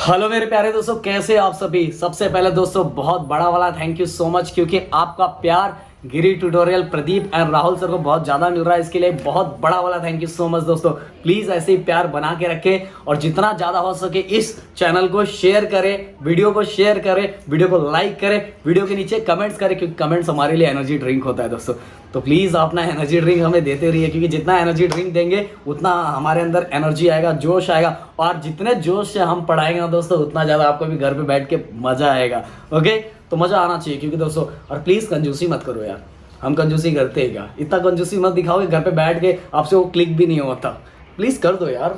Hello मेरे प्यारे दोस्तों, कैसे आप सभी। सबसे पहले दोस्तों बहुत बड़ा वाला थैंक यू सो मच, क्योंकि आपका प्यार Giri tutorial, Pradeep and Rahul sir को बहुत ज़्यादा मिल रहा है। इसके लिए बहुत बड़ा वाला थैंक यू सो मच दोस्तों। प्लीज़ ऐसे ही प्यार बना के रखें और जितना ज़्यादा हो सके इस चैनल को शेयर करें, वीडियो को शेयर करें, वीडियो को लाइक करें, वीडियो के नीचे कमेंट्स करें, क्योंकि कमेंट्स हमारे लिए एनर्जी ड्रिंक होता है दोस्तों। तो प्लीज़ अपना एनर्जी ड्रिंक हमें देते रहिए, क्योंकि जितना एनर्जी ड्रिंक देंगे उतना हमारे अंदर एनर्जी आएगा, जोश आएगा, और जितने जोश से हम पढ़ाएंगे ना दोस्तों उतना ज़्यादा आपको भी घर पे बैठ के मज़ा आएगा। ओके, तो मज़ा आना चाहिए, क्योंकि दोस्तों और प्लीज़ कंजूसी मत करो यार, हम कंजूसी करते हैं क्या, इतना कंजूसी मत दिखाओ कि घर पे बैठ के आपसे वो क्लिक भी नहीं होता। प्लीज़ कर दो यार,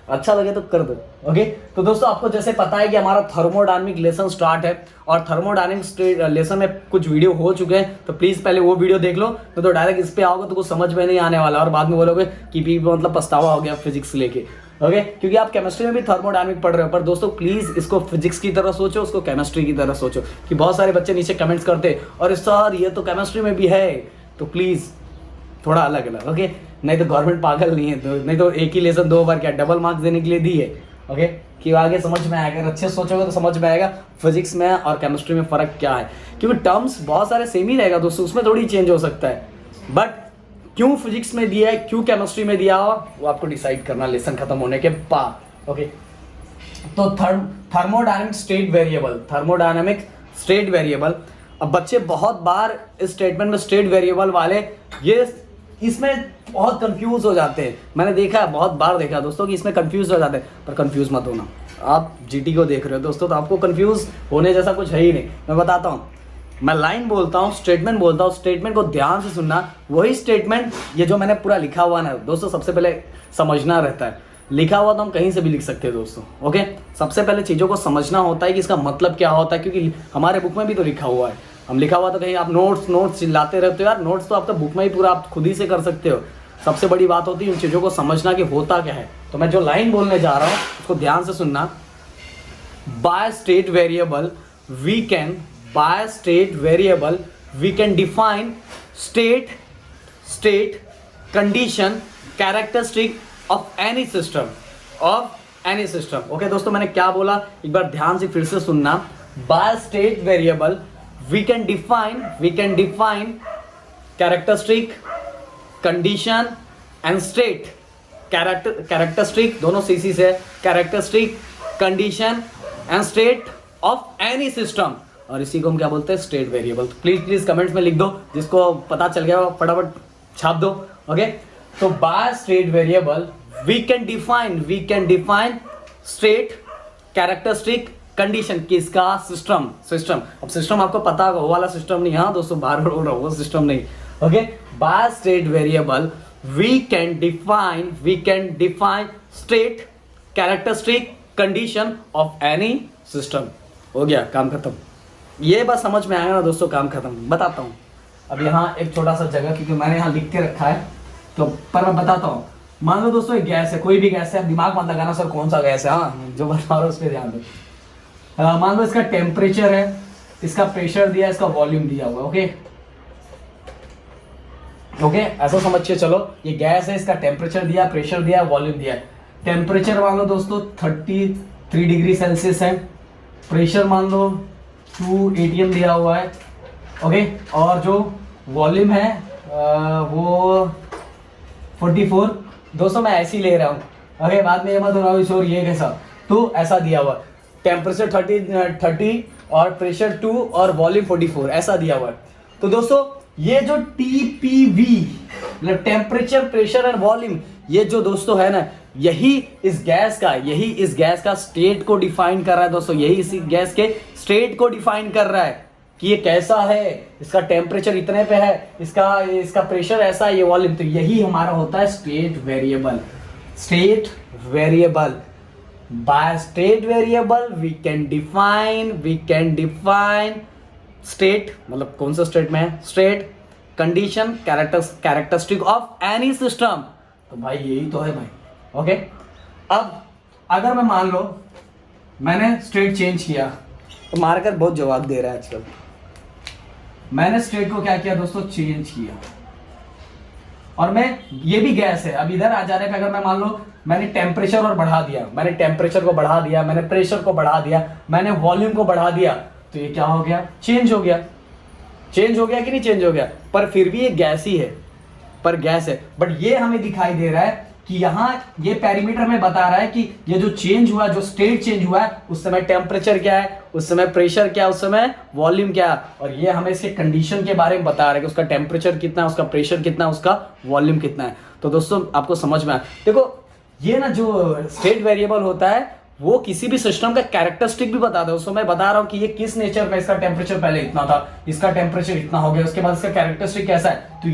अच्छा लगे तो कर दो। ओके, तो दोस्तों आपको जैसे पता है कि हमारा थर्मोडायनामिक लेसन स्टार्ट है, और थर्मोडायनामिक लेसन में कुछ वीडियो हो चुके हैं, तो प्लीज़ पहले वो वीडियो देख लो, तो डायरेक्ट इस पे आओगे तो कुछ समझ में नहीं आने वाला, और बाद में बोलोगे कि पी मतलब पछतावा हो गया फिजिक्स लेके। ओके, क्योंकि आप केमिस्ट्री में भी थर्मोडायनामिक पढ़ रहे हो, पर दोस्तों प्लीज़ इसको फिजिक्स की तरह सोचो, उसको केमिस्ट्री की तरह सोचो। कि बहुत सारे बच्चे नीचे कमेंट्स करते और सर ये तो केमिस्ट्री में भी है, तो प्लीज़ थोड़ा अलग अलग। ओके, नहीं तो गवर्नमेंट पागल नहीं है, तो नहीं तो एक ही लेसन 2 बार क्या डबल मार्क्स देने के लिए दी है। ओके, कि आगे समझ में आएगा, अगर अच्छे सोचोगे तो समझ में आएगा फिजिक्स में और केमिस्ट्री में फ़र्क क्या है, क्योंकि टर्म्स बहुत सारे सेम ही रहेगा दोस्तों, उसमें थोड़ी चेंज हो सकता है, बट क्यों फिजिक्स में दिया है, क्यों केमिस्ट्री में दिया हो, वो आपको डिसाइड करना लेसन खत्म होने के बाद। ओके, तो thermodynamic state variable, thermodynamic state variable. अब बच्चे बहुत बार इस स्टेटमेंट में स्टेट वेरिएबल वाले ये इसमें बहुत कंफ्यूज हो जाते हैं। मैंने देखा है, बहुत बार देखा है दोस्तों कि इसमें कंफ्यूज हो जाते हैं, पर कंफ्यूज मत होना। आप जीटी को देख रहे हो दोस्तों, तो आपको कंफ्यूज होने जैसा कुछ है ही नहीं। मैं बताता हूँ, मैं लाइन बोलता हूँ, स्टेटमेंट बोलता हूँ, स्टेटमेंट को ध्यान से सुनना। वही स्टेटमेंट ये जो मैंने पूरा लिखा हुआ ना दोस्तों, सबसे पहले समझना रहता है। लिखा हुआ तो हम कहीं से भी लिख सकते हैं दोस्तों। ओके, सबसे पहले चीज़ों को समझना होता है कि इसका मतलब क्या होता है, क्योंकि हमारे बुक में भी तो लिखा हुआ है। हम लिखा हुआ तो कहीं आप नोट्स चिल्लाते रहते हो यार, नोट्स तो आपका बुक में ही पूरा आप खुद ही से कर सकते हो। सबसे बड़ी बात होती है उन चीज़ों को समझना कि होता क्या है। तो मैं जो लाइन बोलने जा रहा हूँ उसको ध्यान से सुनना। By state variable we can, by state variable we can define state condition characteristic of any system. Okay दोस्तों, मैंने क्या बोला एक बार ध्यान से फिर से सुनना। By state variable we can define characteristic, condition and state। characteristic दोनों सीसी से, characteristic, condition and state of any system, और इसी को हम क्या बोलते हैं, स्टेट वेरिएबल। प्लीज कमेंट्स में लिख दो, जिसको पता चल गया फटाफट छाप दो। ओके, तो bye state variable we can define state, characteristic, condition, किसका, सिस्टम। अब सिस्टम आपको पता होगा, वो वाला सिस्टम नहीं। हाँ दोस्तों, बार बार बोल रहा हूँ, वो सिस्टम नहीं। Okay, by state variable we can define state, characteristic, condition of any system. हो गया, काम खत्म। ये बस समझ में आएगा ना दोस्तों, काम खत्म। बताता हूँ अब यहाँ एक छोटा सा जगह, क्योंकि मैंने यहाँ लिख के रखा है, तो पर मैं बताता हूँ। मान लो दोस्तों एक गैस है, कोई भी गैस है, दिमाग मत लगाना सर कौन सा गैस है, हाँ जो बता रहा हूँ उस पर ध्यान दो। मान लो इसका टेम्परेचर है, इसका प्रेशर दिया, इसका वॉल्यूम दिया हुआ। ओके, ऐसा समझ के चलो, ये गैस है, इसका टेम्परेचर दिया, प्रेशर दिया, वॉल्यूम दिया। टेम्परेचर मान लो दोस्तों 33 डिग्री सेल्सियस है, प्रेशर मान लो 2 atm दिया हुआ है। ओके, और जो वॉल्यूम है वो 44। दोस्तों मैं ऐसे ही ले रहा हूँ, ओके, बाद में ये मत होना शोर ये कैसा, तो ऐसा दिया हुआ। टेम्परेचर 30 और प्रेशर 2 और वॉल्यूम 44 ऐसा दिया हुआ है। तो दोस्तों ये जो TPV मतलब टेम्परेचर, प्रेशर एंड वॉल्यूम, ये जो दोस्तों है ना, यही इस गैस का स्टेट को डिफाइन कर रहा है दोस्तों। यही इसी गैस के स्टेट को डिफाइन कर रहा है कि ये कैसा है, इसका टेम्परेचर इतने पे है, इसका प्रेशर ऐसा है, ये वॉल्यूम। तो यही हमारा होता है state variable. By state variable we can define state, मतलब कौन सा स्टेट में है, state, condition, characteristic of any system. तो भाई यही तो है भाई। ओके, अब अगर मैं मान लो मैंने स्टेट चेंज किया, तो मार्कर बहुत जवाब दे रहा है आजकल। मैंने स्टेट को क्या किया दोस्तों, चेंज किया, और मैं ये भी गैस है। अब इधर आ जाने पे अगर मैं मान लो मैंने टेम्परेचर और बढ़ा दिया, मैंने टेम्परेचर को बढ़ा दिया, मैंने प्रेशर को बढ़ा दिया, मैंने वॉल्यूम को बढ़ा दिया, तो ये क्या हो गया? चेंज हो गया। चेंज हो गया कि नहीं चेंज हो गया? पर फिर भी ये गैस ही है, पर गैस है। बट ये हमें दिखाई दे रहा है कि यहाँ ये पैरामीटर में बता रहा है कि ये जो चेंज हुआ, जो स्टेट चेंज हुआ है, उस समय टेम्परेचर क्या है, उस समय प्रेशर क्या है, उस समय वॉल्यूम क्या है, और ये हमें इसके कंडीशन के बारे में बता रहा है कि उसका टेम्परेचर कितना है, उसका प्रेशर कितना है, उसका वॉल्यूम कितना है। तो दोस्तों आपको समझ में आया। देखो ये ना जो स्टेट वेरिएबल होता है वो किसी भी सिस्टम का कैरेक्टरिस्टिक भी बताता है। उसको मैं बता रहा हूं कि ये किस नेचर में, इसका टेम्परेचर पहले इतना था, इसका टेम्परेचर इतना हो गया, उसके बाद इसका कैरेक्टरिस्टिक कैसा है। तो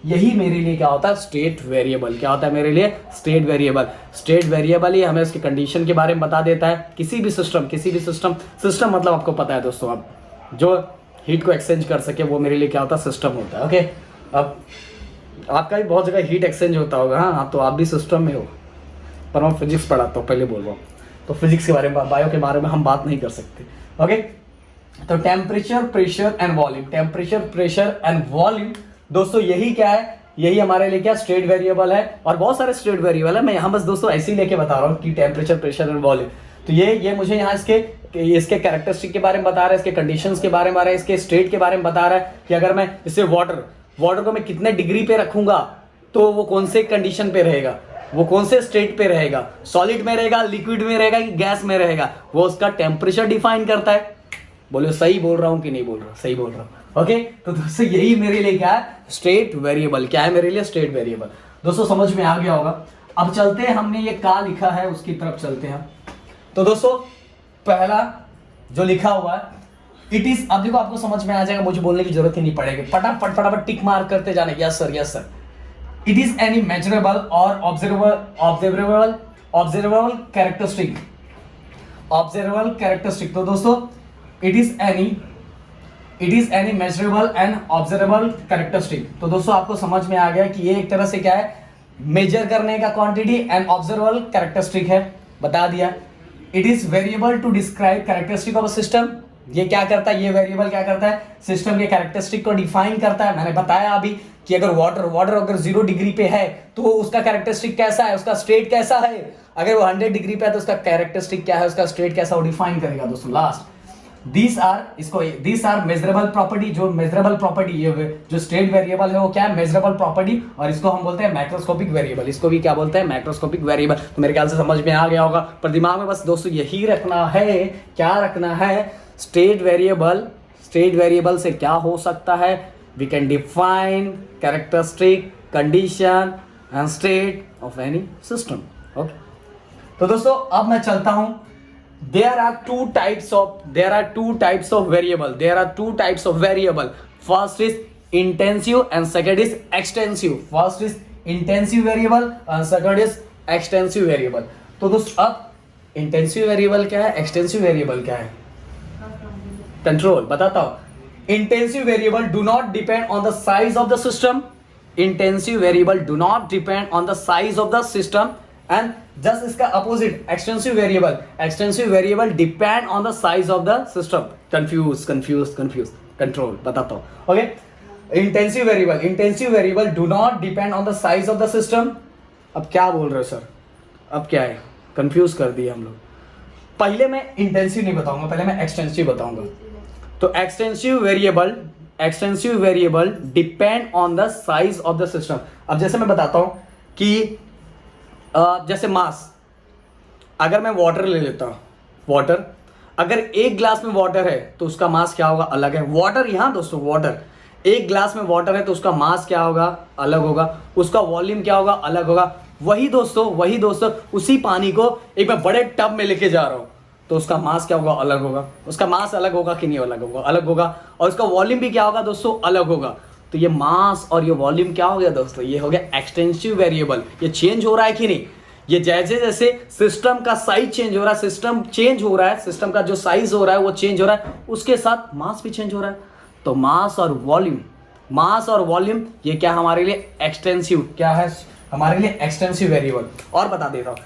यही मेरे लिए क्या होता है? State variable. क्या होता है मेरे लिए? State variable. स्टेट वेरिएबल ही हमें उसकी कंडीशन के बारे में बता देता है। किसी भी सिस्टम सिस्टम मतलब आपको पता है दोस्तों, अब जो हीट को एक्सचेंज कर सके वो मेरे लिए क्या होता है? सिस्टम होता है। ओके, अब आपका भी बहुत जगह हीट एक्सचेंज होता होगा। हाँ, तो आप भी सिस्टम में हो, पर मैं फिजिक्स पढ़ाता हूँ, पहले बोल रहा हूँ, तो फिजिक्स के बारे में, बायो के बारे में हम बात नहीं कर सकते। ओके, तो temperature, pressure and volume, temperature, pressure and volume दोस्तों यही क्या है? यही हमारे लिए क्या? स्टेट वेरिएबल है। और बहुत सारे स्टेट वेरिएबल है, मैं यहाँ बस दोस्तों ऐसे ही लेके बता रहा हूँ कि टेम्परेचर, प्रेशर एंड वॉल्यूम। तो ये मुझे यहाँ इसके कैरेक्टरिस्टिक के बारे में बता रहा है, इसके कंडीशंस के बारे में बता रहा है, इसके स्टेट के बारे में बता रहा है कि अगर मैं इसे वाटर को मैं कितने डिग्री पे रखूंगा तो वो कौन से कंडीशन पे रहेगा, वो कौन से स्टेट पे रहेगा, सॉलिड में रहेगा, लिक्विड में रहेगा कि गैस में रहेगा, वो उसका टेम्परेचर डिफाइन करता है। बोलो सही बोल रहा हूं कि नहीं बोल रहा? सही बोल रहा हूं। ओके, तो दोस्तों यही मेरे लिए क्या है? State variable. क्या है मेरे लिए? State variable. दोस्तों समझ में आ गया होगा। अब चलते हैं, हमने ये क्या लिखा है उसकी तरफ चलते हैं। तो दोस्तों पहला जो लिखा हुआ है इट इज, अब देखो आपको समझ में आ जाएगा, मुझे बोलने की जरूरत ही नहीं पड़ेगी, फटाफट टिक मार करते जाने। Yes sir, yes sir. It is any measurable or observable characteristic. Observable characteristic. तो दोस्तों it is any measurable and observable characteristic. तो दोस्तों आपको समझ में आ गया कि ये एक तरह से क्या है? मेजर करने का क्वांटिटी एंड ऑब्जर्वेबल कैरेक्टरिस्टिक है, बता दिया। It is variable to describe characteristic of a system. ये क्या करता है? ये वेरिएबल क्या करता है? सिस्टम के कैरेक्टरिस्टिक को डिफाइन करता है। मैंने बताया अभी कि अगर वाटर अगर 0 डिग्री पे है तो उसका कैरेक्टरिस्टिक कैसा है, उसका स्टेट कैसा है। अगर वो 100 डिग्री पे है तो उसका कैरेक्टरिस्टिक क्या है, उसका स्टेट कैसा, वो डिफाइन करेगा दोस्तों। Last these are measurable property. जो मेजरेबल प्रॉपर्टी, ये जो स्टेट वेरिएबल है वो क्या है? मेजरेबल प्रॉपर्टी, और इसको हम बोलते हैं मैक्रोस्कोपिक वेरिएबल। इसको भी क्या बोलते हैं? Macroscopic variable. तो मेरे ख्याल से समझ में आ गया होगा, पर दिमाग में बस दोस्तों यही रखना है। क्या रखना है? स्टेट वेरिएबल से क्या हो सकता है? We can define characteristic, condition and state of any system. Okay, तो दोस्तों अब मैं चलता हूं। There are two types of variable. First is intensive and second is extensive. First is intensive variable and second is extensive variable. तो दोस्तों अब intensive variable क्या है, extensive variable क्या है? कंट्रोल बताता हूं। Intensive variable do not depend on the size of the system. Intensive variable do not depend on the size of the system. And just इसका opposite extensive variable depend on the size of the system. Confused. Control बताता हूँ. Okay, intensive variable do not depend on the size of the system. अब क्या बोल रहे हो sir? अब क्या है? कंफ्यूज कर दिए हम लोग। पहले मैं इंटेंसिव नहीं बताऊंगा, पहले मैं एक्सटेंसिव बताऊंगा। तो extensive variable depend on the size of the system. अब जैसे मैं बताता हूं कि जैसे मास, अगर मैं वाटर ले लेता हूं, वाटर अगर 1 ग्लास में वाटर है तो उसका मास क्या होगा? अलग है। वाटर यहाँ दोस्तों, वाटर 1 ग्लास में वाटर है तो उसका मास क्या होगा? अलग होगा। उसका वॉल्यूम क्या होगा? अलग होगा। वही दोस्तों उसी पानी को एक मैं बड़े टब में लेके जा रहा हूं तो उसका मास क्या होगा? अलग होगा। उसका मास अलग होगा कि नहीं? अलग होगा, अलग होगा। और उसका वॉल्यूम भी क्या होगा दोस्तों? अलग होगा। तो ये मास और ये वॉल्यूम क्या हो गया दोस्तों? ये हो गया एक्सटेंसिव वेरिएबल। ये चेंज हो रहा है कि नहीं? ये जैसे जैसे सिस्टम का साइज चेंज हो रहा है, सिस्टम का जो साइज हो रहा है वो चेंज हो रहा है, उसके साथ मास भी चेंज हो रहा है। तो मास और वॉल्यूम ये क्या हमारे लिए? एक्सटेंसिव क्या है? हमारे लिए एक्सटेंसिव वेरिएबल। और बता देता हूँ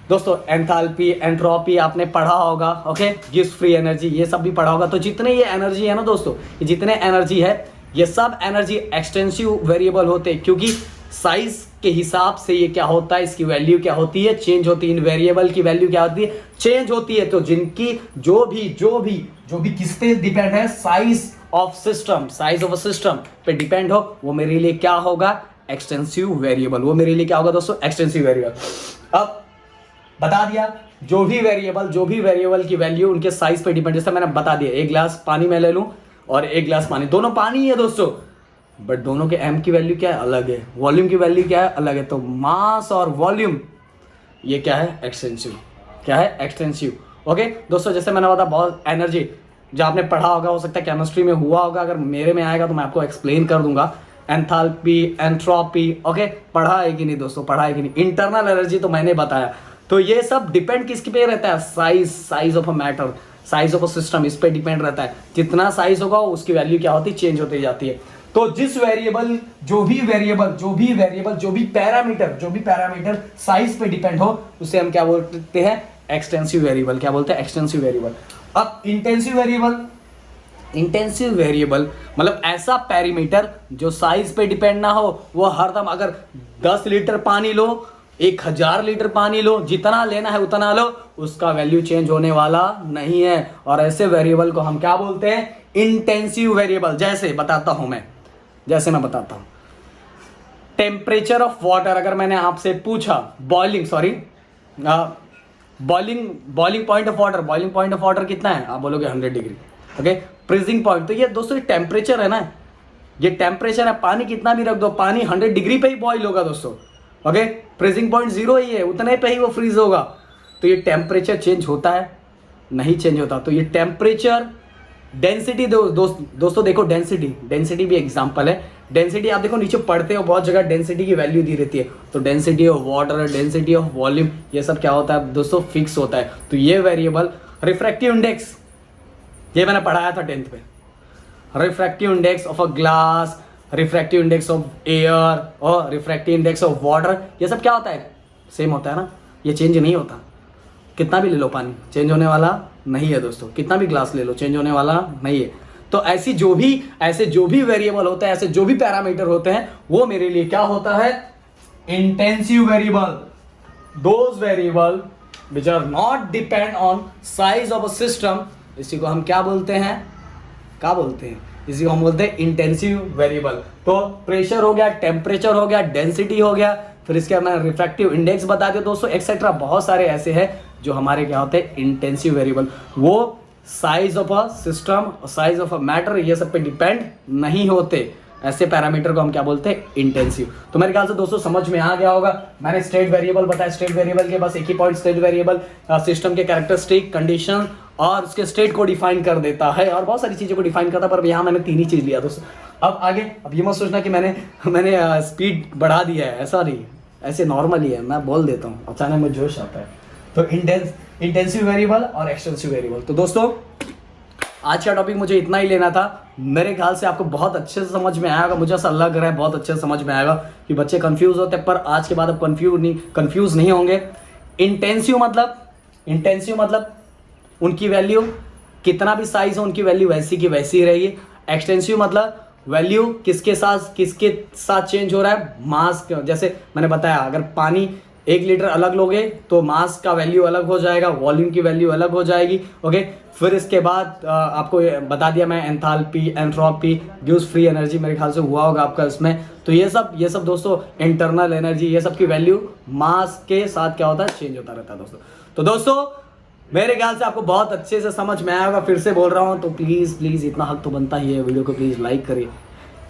दोस्तों, एंथैल्पी, एंट्रोपी आपने पढ़ा होगा। ओके, गिव्स फ्री एनर्जी, ये सब भी पढ़ा होगा। तो जितने ये एनर्जी है ना दोस्तों, ये जितने एनर्जी है ये सब एनर्जी एक्सटेंसिव वेरिएबल होते हैं, क्योंकि साइज के हिसाब से ये क्या होता है, इसकी वैल्यू क्या होती है, चेंज होती है। इन वेरिएबल की वैल्यू क्या होती है, चेंज होती है। तो जिनकी जो भी किस पे डिपेंड है, साइज ऑफ सिस्टम पे डिपेंड हो, वो मेरे लिए क्या होगा, एक्सटेंसिव वेरिएबल। वो मेरे लिए क्या होगा दोस्तों, एक्सटेंसिव वेरिएबल। अब बता दिया, जो भी वेरिएबल की वैल्यू उनके साइज पे डिपेंड, जैसे मैंने बता दिया, एक गिलास पानी मैं ले लूं और एक गिलास पानी, दोनों पानी ही है दोस्तों, बट दोनों के एम की वैल्यू क्या है, अलग है, वॉल्यूम की वैल्यू क्या है, अलग है। तो मास और वॉल्यूम ये क्या है, एक्सटेंसिव। ओके दोस्तों, जैसे मैंने बताया, बहुत एनर्जी जो आपने पढ़ा होगा, हो सकता है केमिस्ट्री में हुआ होगा, अगर मेरे में आएगा तो मैं आपको एक्सप्लेन कर दूंगा। एंथैल्पी, एंट्रोपी, ओके, पढ़ा है कि नहीं दोस्तों, पढ़ा है कि नहीं। इंटरनल एनर्जी तो मैंने बताया। तो ये सब डिपेंड किसके पे रहता है, size of a matter, size of a system, इस पे डिपेंड रहता है। जितना साइज होगा उसकी वैल्यू क्या होती है, चेंज होती जाती है। तो जिस वेरिएबल, जो भी पैरामीटर साइज पे डिपेंड हो, उसे हम क्या बोलते हैं, एक्सटेंसिव वेरिएबल। क्या बोलते हैं, एक्सटेंसिव वेरिएबल। अब इंटेंसिव वेरिएबल मतलब ऐसा पैरामीटर जो साइज पे डिपेंड ना हो, वो हरदम, अगर 10 लीटर पानी लो, 1000 लीटर पानी लो, जितना लेना है उतना लो, उसका वैल्यू चेंज होने वाला नहीं है। और ऐसे वेरिएबल को हम क्या बोलते हैं, इंटेंसिव वेरिएबल। जैसे मैं बताता हूं, टेम्परेचर ऑफ वाटर, अगर मैंने आपसे पूछा, बॉइलिंग पॉइंट ऑफ वाटर कितना है, आप बोलोगे 100 डिग्री। ओके, फ्रीजिंग पॉइंट, तो ये दोस्तों टेम्परेचर है ना, ये टेम्परेचर है, पानी कितना भी रख दो, पानी 100 डिग्री पे ही बॉइल होगा दोस्तों। ओके, फ्रीजिंग पॉइंट 0 ही है, उतने पे ही वो फ्रीज होगा। तो ये टेम्परेचर चेंज होता है, नहीं चेंज होता। तो ये टेम्परेचर, डेंसिटी दोस्तों देखो, डेंसिटी भी एग्जांपल है। डेंसिटी आप देखो, नीचे पढ़ते हो बहुत जगह डेंसिटी की वैल्यू दी रहती है। तो density of water, density of volume, ये सब क्या होता है दोस्तों, फिक्स होता है। तो ये वेरिएबल, रिफ्रैक्टिव इंडेक्स, ये मैंने पढ़ाया था 10th में, refractive index of a glass, refractive index of air और रिफ्रैक्टिव इंडेक्स ऑफ वाटर, ये सब क्या होता है, सेम होता है ना, ये चेंज नहीं होता। कितना भी ले लो पानी, चेंज होने वाला नहीं है दोस्तों, कितना भी ग्लास ले लो, चेंज होने वाला नहीं है। तो ऐसे जो भी वेरिएबल होते हैं, ऐसे जो भी पैरामीटर होते हैं, वो मेरे लिए क्या होता है, intensive variable. Those variable which are not depend on size of a system, इसी को हम क्या बोलते हैं, इसी को हम बोलते हैं इंटेंसिव वेरिएबल। तो प्रेशर हो गया, टेम्परेचर हो गया, डेंसिटी हो गया, फिर इसके बाद मैंने रिफ्रैक्टिव इंडेक्स बता दिया दोस्तों, एक्सेट्रा। बहुत सारे ऐसे हैं जो हमारे क्या होते हैं, इंटेंसिव वेरिएबल। वो size of a system, size of a matter, ये सब पे डिपेंड नहीं होते। ऐसे पैरामीटर को हम क्या बोलते हैं, इंटेंसिव। तो मेरे ख्याल से दोस्तों समझ में आ गया होगा। मैंने स्टेट वेरिएबल बताया, स्टेट वेरिएबल के बस एक ही पॉइंट, स्टेट वेरिएबल सिस्टम के कैरेक्टरिस्टिक, कंडीशन और उसके स्टेट को डिफाइन कर देता है, और बहुत सारी चीज़ों को डिफाइन करता है, पर यहाँ मैंने 3 ही चीज़ लिया दोस्तों। अब आगे, अब ये मत सोचना कि मैंने स्पीड बढ़ा दिया है, ऐसा नहीं, ऐसे नॉर्मल ही है, मैं बोल देता हूँ, अचानक में जोश आता है। तो इंटेंसिव वेरिएबल और एक्सटेंसिव वेरिएबल। तो दोस्तों आज का टॉपिक मुझे इतना ही लेना था। मेरे ख्याल से आपको बहुत अच्छे से समझ में आएगा, मुझे ऐसा लग रहा है बहुत अच्छे से समझ में आएगा कि बच्चे कंफ्यूज होते हैं, पर आज के बाद अब कंफ्यूज नहीं होंगे। इंटेंसिव मतलब उनकी वैल्यू, कितना भी साइज हो उनकी वैल्यू वैसी की वैसी ही रहेगी। एक्सटेंसिव मतलब वैल्यू किसके साथ चेंज हो रहा है, मास। जैसे मैंने बताया, अगर पानी 1 लीटर अलग लोगे तो मास का वैल्यू अलग हो जाएगा, वॉल्यूम की वैल्यू अलग हो जाएगी। ओके, फिर इसके बाद आपको बता दिया मैं, enthalpy, entropy, gives free energy, मेरे ख्याल से हुआ होगा आपका इसमें। तो ये सब दोस्तों, इंटरनल एनर्जी, ये सब की वैल्यू मास के साथ क्या होता है, चेंज होता रहता है दोस्तों। तो दोस्तों मेरे ख्याल से आपको बहुत अच्छे से समझ में आएगा। फिर से बोल रहा हूँ, तो प्लीज़ इतना हक तो बनता ही है, वीडियो को प्लीज़ लाइक करें,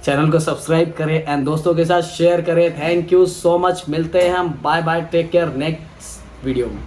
चैनल को सब्सक्राइब करें एंड दोस्तों के साथ शेयर करें। थैंक यू सो मच, मिलते हैं हम, bye bye, take care, next video में।